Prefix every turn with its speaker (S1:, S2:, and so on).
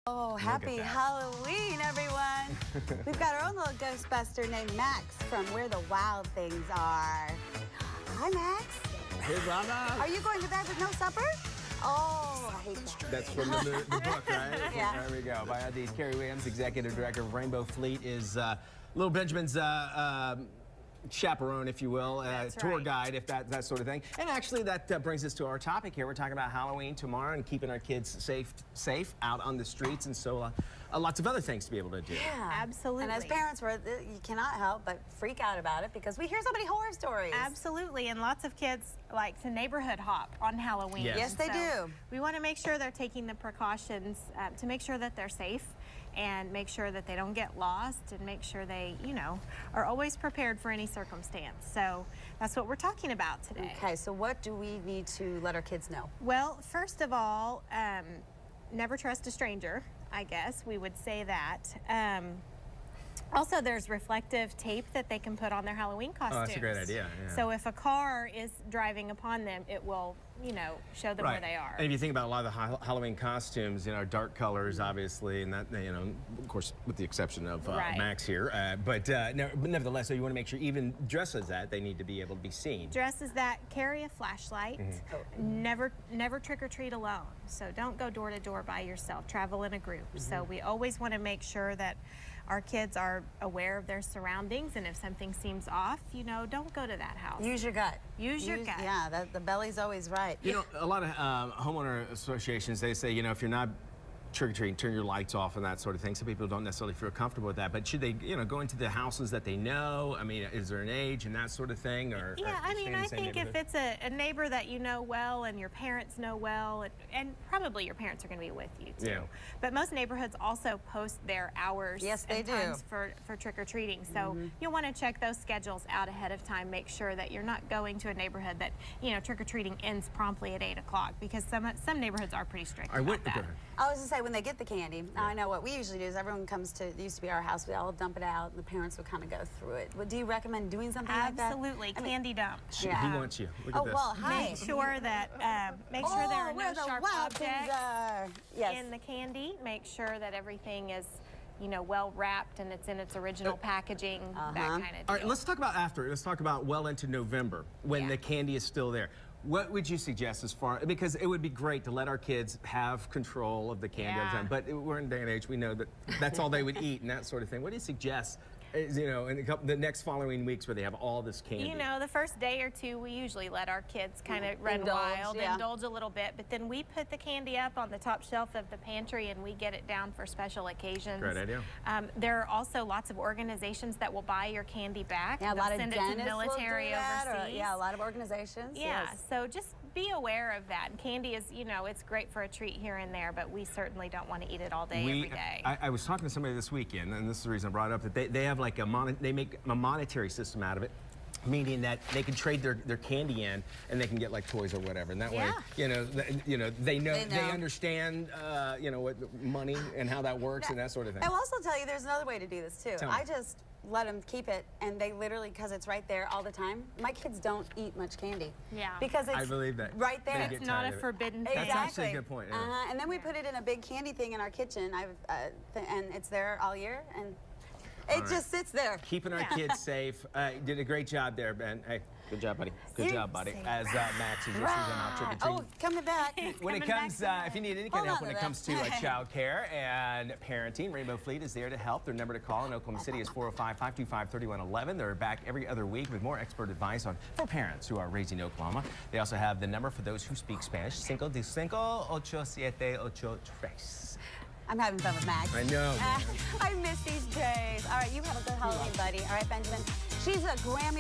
S1: Oh, happy Halloween, everyone. We've got our own little Ghostbuster named Max from Where the Wild Things Are. Hi, Max.
S2: Hey, Rana.
S1: Are you going to bed with no supper? Oh, I hate that.
S2: That's from the book, right?
S1: Yeah.
S2: There we go. By ID's Carrie Williams, Executive Director of Rainbow Fleet, is Little Benjamin's chaperone, if you will, tour guide, if that sort of thing. And actually, that brings us to our topic here. We're talking about Halloween tomorrow and keeping our kids safe out on the streets, and so lots of other things to be able to do.
S1: Yeah,
S3: absolutely.
S1: And as parents, you cannot help but freak out about it because we hear so many horror stories.
S3: Absolutely, and lots of kids like to neighborhood hop on Halloween.
S1: Yes, they do.
S3: We want to make sure they're taking the precautions to make sure that they're safe and make sure that they don't get lost and make sure they, are always prepared for any circumstance. So that's what we're talking about today.
S1: Okay, so what do we need to let our kids know?
S3: Well, first of all, never trust a stranger, I guess we would say that. Also, there's reflective tape that they can put on their Halloween costumes.
S2: Oh, that's a great idea. Yeah.
S3: So if a car is driving upon them, it will, show them where they are.
S2: And if you think about a lot of the Halloween costumes, dark colors, obviously, and that, of course, with the exception of Max here. But nevertheless, so you want to make sure even dressed as that, they need to be able to be seen.
S3: Dress as that, carry a flashlight. Never trick or treat alone. So don't go door to door by yourself. Travel in a group. So we always want to make sure that our kids are aware of their surroundings, and if something seems off, don't go to that house.
S1: Use your gut.
S3: Use your gut.
S1: Yeah, the belly's always right.
S2: A lot of homeowner associations, they say, if you're not trick-or-treating, turn your lights off and that sort of thing. Some people don't necessarily feel comfortable with that, but should they, go into the houses that they know? I mean, is there an age and that sort of thing? Or
S3: I think if it's a neighbor that you know well and your parents know well, and probably your parents are going to be with you too.
S2: Yeah.
S3: But most neighborhoods also post their hours and times for trick-or-treating. So you'll want to check those schedules out ahead of time. Make sure that you're not going to a neighborhood that, trick-or-treating ends promptly at 8 o'clock, because some neighborhoods are pretty strict about that.
S1: I was going to say, when they get the candy, I know what we usually do is everyone comes to, it used to be our house, we all dump it out, and the parents would kind of go through it. Do you recommend doing something like that?
S3: Absolutely, candy dump.
S2: He wants you. Look at this.
S1: Well, hi.
S3: Make sure that there are no sharp objects in the candy. Make sure that everything is well wrapped and it's in its original packaging, that kind of deal.
S2: All right, let's talk about after. Let's talk about well into November when the candy is still there. What would you suggest as far, because it would be great to let our kids have control of the candy all the time, but we're in a day and age, we know that that's all they would eat and that sort of thing. What do you suggest, in the next following weeks where they have all this candy?
S3: The first day or two, we usually let our kids kind of run wild, indulge a little bit, but then we put the candy up on the top shelf of the pantry and we get it down for special occasions.
S2: Great idea.
S3: There are also lots of organizations that will buy your candy back.
S1: Yeah, a lot of
S3: send it to military overseas.
S1: A lot of organizations.
S3: Yeah, so just be aware of that. Candy is, it's great for a treat here and there, but we certainly don't want to eat it all day, every day.
S2: I was talking to somebody this weekend, and this is the reason I brought it up, that they have like they make a monetary system out of it, meaning that they can trade their candy in and they can get like toys or whatever, and that way they understand what money and how that works and that sort of thing.
S1: I will also tell you there's another way to do this too. I just let them keep it, and they literally, because it's right there all the time, my kids don't eat much candy.
S3: Yeah.
S1: Because it's
S2: I believe that.
S1: Right there.
S3: It's not a forbidden thing.
S1: Exactly.
S2: That's actually a good point. Yeah.
S1: And then we put it in a big candy thing in our kitchen, and it's there all year, and it just sits there.
S2: Keeping our kids safe. Did a great job there, Ben. Hey, good job, buddy. Good job, buddy. As Max is just out trick-or-treating.
S1: Oh, coming back.
S2: When it comes, if you need any kind of help when it comes to child care and parenting, Rainbow Fleet is there to help. Their number to call in Oklahoma City is 405-525-3111. They're back every other week with more expert advice for parents who are raising Oklahoma. They also have the number for those who speak Spanish, 525-8783.
S1: I'm having fun with Max.
S2: I know.
S1: I miss these days. All right, you have a good Halloween, buddy. All right, Benjamin. She's a Grammy